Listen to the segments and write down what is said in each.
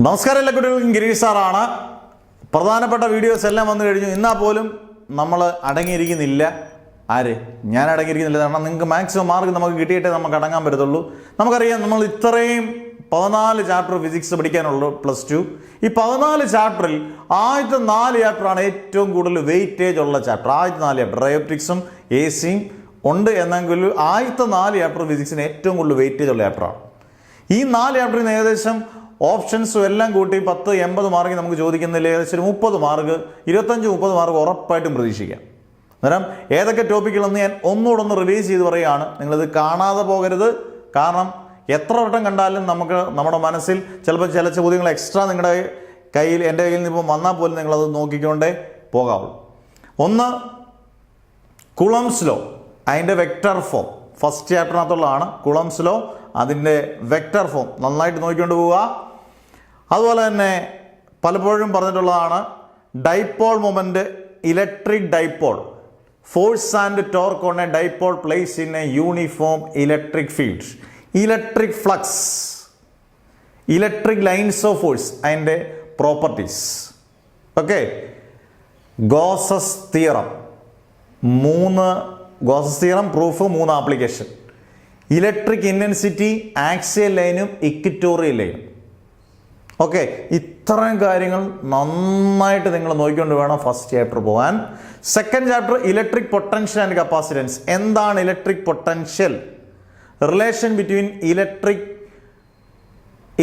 നമസ്കാരം എല്ലാ കുട്ടികൾക്കും ഗിരീഷ് സാറാണ്. പ്രധാനപ്പെട്ട വീഡിയോസ് എല്ലാം വന്നു കഴിഞ്ഞു. എന്നാൽ പോലും നമ്മൾ അടങ്ങിയിരിക്കുന്നില്ല. ഞാൻ അടങ്ങിയിരിക്കുന്നില്ല. കാരണം നിങ്ങൾക്ക് മാക്സിമം മാർക്ക് നമുക്ക് കിട്ടിയിട്ടേ നമുക്ക് അടങ്ങാൻ പറ്റത്തുള്ളൂ. നമുക്കറിയാം, നമ്മൾ ഇത്രയും 14 ചാപ്റ്റർ ഫിസിക്സ് പഠിക്കാനുള്ളൂ +2. ഈ 14 ചാപ്റ്ററിൽ ആദ്യത്തെ 4 ചാപ്റ്ററാണ് ഏറ്റവും കൂടുതൽ വെയിറ്റേജ് ഉള്ള ചാപ്റ്റർ. ആദ്യത്തെ 4 ചാപ്റ്റർ ഡയോപ്റ്റിക്സും എസിയും ഉണ്ട് എന്നെങ്കിലും ആദ്യത്തെ 4 ചാപ്റ്റർ ഫിസിക്സിന് ഏറ്റവും കൂടുതൽ വെയിറ്റേജ് ഉള്ള ചാപ്റ്ററാണ്. ഈ 4 ചാപ്റ്ററിൽ നിന്ന് ഏകദേശം ഓപ്ഷൻസും എല്ലാം കൂട്ടി 10-80 മാർക്ക് നമുക്ക് ചോദിക്കുന്നില്ല. ഏകദേശം 30 മാർക്ക്, 25-30 മാർക്ക് ഉറപ്പായിട്ടും പ്രതീക്ഷിക്കാം. അന്നേരം ഏതൊക്കെ ടോപ്പിക്കുകളെന്ന് ഞാൻ ഒന്നുകൂടെ റിവൈസ് ചെയ്ത് പറയുകയാണ്. നിങ്ങളിത് കാണാതെ പോകരുത്. കാരണം എത്ര വട്ടം കണ്ടാലും നമുക്ക് നമ്മുടെ മനസ്സിൽ ചിലപ്പോൾ ചില ചോദ്യങ്ങൾ എക്സ്ട്രാ നിങ്ങളുടെ കയ്യിൽ എൻ്റെ കയ്യിൽ നിന്ന് ഇപ്പോൾ വന്നാൽ പോലും നിങ്ങളത് നോക്കിക്കൊണ്ടേ പോകാവുള്ളൂ. ഒന്ന്, കുളംസ് ലോ, അതിൻ്റെ വെക്ടർ ഫോം ഫസ്റ്റ് ചാപ്റ്ററിനകത്തുള്ളതാണ്. കുളംസ് ലോ, അതിൻ്റെ വെക്ടർ ഫോം നന്നായിട്ട് നോക്കിക്കൊണ്ട് പോവുക. അതുപോലെ തന്നെ പലപ്പോഴും പറഞ്ഞിട്ടുള്ളതാണ് dipole moment, electric dipole, force and torque on a dipole place in a uniform electric field, electric flux, electric lines of force, അതിൻ്റെ properties. Okay, Gauss's theorem, 3 Gauss's theorem proof, 3 application, electric intensity, axial ലൈനും equatorial ലൈനും. Okay, ഇത്രയും കാര്യങ്ങൾ നന്നായിട്ട് നിങ്ങൾ നോക്കിക്കൊണ്ട് വേണം first chapter പോകാൻ. Second chapter electric potential and capacitance. എന്താണ് electric potential? Relation between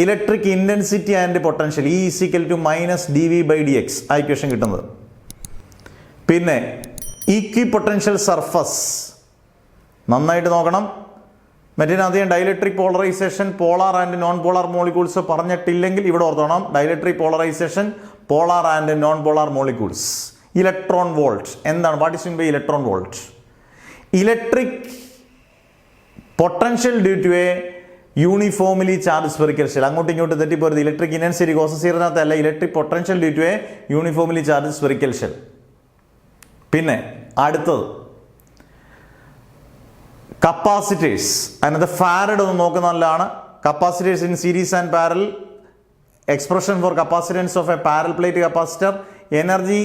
electric intensity and potential, E = -dV/dx ആ ഇക്വേഷൻ കിട്ടുന്നത്. പിന്നെ ഈക്വി പൊട്ടൻഷ്യൽ സർഫസ് നന്നായിട്ട് നോക്കണം. മറ്റേതിനധികം dielectric polarization, polar and non polar molecules പറഞ്ഞിട്ടില്ലെങ്കിൽ ഇവിടെ ഓർത്തോണം. Dielectric polarization, polar and non polar molecules. Electron volt എന്താണ്? What is mean by electron volt? Electric potential due to a uniformly charge spherical shell. അങ്ങോട്ടും ഇങ്ങോട്ടും തെറ്റിപ്പോരുത്. Electric intensity Gauss's തിയറത്തിനകത്തല്ല, electric potential due to a uniformly charge spherical shell. പിന്നെ അടുത്തത് capacitors. അതിനകത്ത് farad ഒന്ന് നോക്കുന്ന നല്ലതാണ്. Capacitors in series and parallel, expression for capacitance of a parallel plate capacitor, energy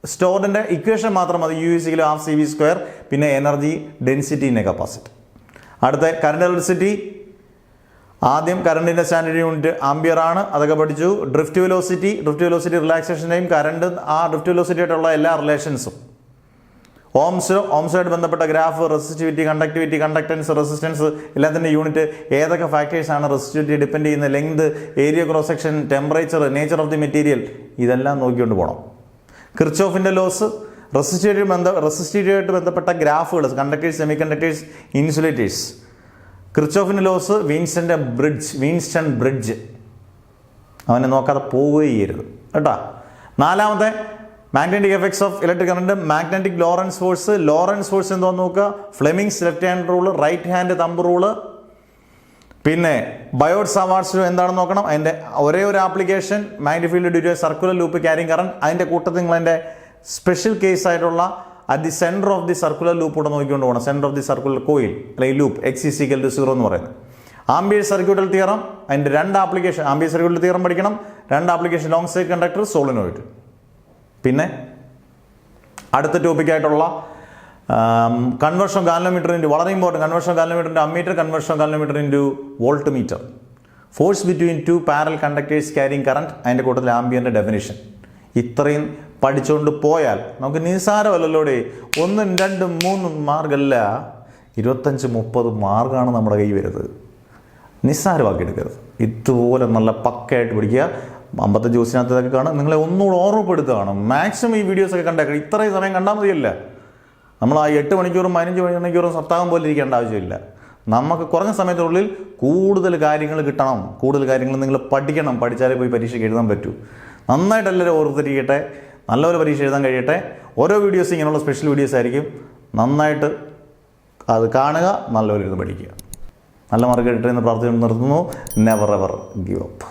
സ്റ്റോർഡിൻ്റെ ഇക്വേഷൻ മാത്രം മതി, U = ½ CV². പിന്നെ energy density in a capacitor. അടുത്ത കറണ്ട് വെലോസിറ്റി. ആദ്യം കറണ്ടിൻ്റെ സ്റ്റാൻഡേർഡ് യൂണിറ്റ് ആംബിയർ ആണ്, അതൊക്കെ പഠിച്ചു. Drift velocity, relaxation time, current, ആ ഡ്രിഫ്റ്റ് വെലോസിറ്റി ആയിട്ടുള്ള എല്ലാ റിലേഷൻസും. ഓംസുമായിട്ട് ബന്ധപ്പെട്ട graph, resistivity, conductivity, conductance, resistance, എല്ലാത്തിൻ്റെ യൂണിറ്റ്, ഏതൊക്കെ ഫാക്ടേഴ്സാണ് റെസിസ്റ്റിവിറ്റി ഡിപ്പെൻഡ് ചെയ്യുന്ന, length, area cross section, temperature, nature of the material, ഇതെല്ലാം നോക്കിക്കൊണ്ട് പോകണം. കിർച്ചോഫിൻ്റെ ലോസ്, റെസിസ്റ്റിവിറ്റിയായിട്ട് ബന്ധപ്പെട്ട ഗ്രാഫുകൾ, കണ്ടക്ടേഴ്സ്, സെമി കണ്ടക്ടേഴ്സ്, ഇൻസുലേറ്റേഴ്സ്. കിർച്ചോഫിൻ്റെ ലോസ്, വീൻസ്റ്റൺ ബ്രിഡ്ജ്, അവനെ നോക്കാതെ പോവുകയും ചെയ്യരുത് കേട്ടോ. 4-മത്തെ magnetic effects of electric current, magnetic Lorentz force എന്തോന്ന് നോക്കുക. Fleming's left hand rule, right hand thumb rule. പിന്നെ ബയോട്ട് സാവാർട്സ് എന്താണെന്ന് നോക്കണം. അതിൻ്റെ ഒരേ ഒരു application, magnetic field due to circular loop carrying current. അതിൻ്റെ കൂട്ടത്തിൽ നിങ്ങൾ അതിൻ്റെ സ്പെഷ്യൽ കേസ് ആയിട്ടുള്ള at the centre of the circular loop കൂടെ നോക്കിക്കൊണ്ട് പോകണം. Centre of the circular coil അല്ലെങ്കിൽ ലൂപ്പ്, X = 0 എന്ന് പറയുന്നത്. ആംബിയർ സർക്യൂട്ടൽ തിയറം, അതിൻ്റെ 2 ആപ്ലിക്കേഷൻ. ആംബിയർ സർക്യൂട്ടൽ തിയറം പഠിക്കണം. 2 application, long side conductor, solenoid. പിന്നെ അടുത്ത ടോപ്പിക്കായിട്ടുള്ള കൺവേർഷൻ ഗാലനോമീറ്റർ ഇൻറ്റു, വളരെ important, conversion galvanometer into ammeter, conversion galvanometer into volt meter. Force between 2 parallel conductors carrying current, അതിൻ്റെ കൂട്ടത്തിൽ ആംബിയറിൻ്റെ definition. ഇത്രയും പഠിച്ചുകൊണ്ട് പോയാൽ നമുക്ക് നിസ്സാരമല്ലല്ലോടെ. 1, 2, 3 മാർക്കല്ല, 25-30 മാർക്കാണ് നമ്മുടെ കയ്യിൽ വരുന്നത്. നിസ്സാരമാക്കി എടുക്കരുത്. ഇതുപോലെ നല്ല പക്കയായിട്ട് പഠിക്കുക. 55 ദിവസത്തിനകത്തൊക്കെ കാണും. നിങ്ങളെ ഒന്നുകൂടെ ഓർമ്മപ്പെടുത്തുകയാണ്. മാക്സിമം ഈ വീഡിയോസൊക്കെ കണ്ടേക്കണം. ഇത്രയും സമയം കണ്ടാൽ മതിയല്ല. നമ്മൾ ആ 8 മണിക്കൂറും 15 മണിക്കൂറും സപ്താഹം പോലെ ഇരിക്കേണ്ട ആവശ്യമില്ല. നമുക്ക് കുറഞ്ഞ സമയത്തിനുള്ളിൽ കൂടുതൽ കാര്യങ്ങൾ കിട്ടണം. കൂടുതൽ കാര്യങ്ങൾ നിങ്ങൾ പഠിക്കണം. പഠിച്ചാലേ പോയി പരീക്ഷയ്ക്ക് എഴുതാൻ പറ്റൂ. നന്നായിട്ട് എല്ലാവരും ഓർത്തിരിക്കട്ടെ. നല്ലൊരു പരീക്ഷ എഴുതാൻ കഴിയട്ടെ. ഓരോ വീഡിയോസ് ഇങ്ങനെയുള്ള സ്പെഷ്യൽ വീഡിയോസ് ആയിരിക്കും. നന്നായിട്ട് അത് കാണുക, നല്ലൊരു ഇത് പഠിക്കുക. നല്ല മാർക്ക് കിട്ടട്ടെ എന്ന് പ്രാർത്ഥന നിർത്തുന്നു. Never ever give up.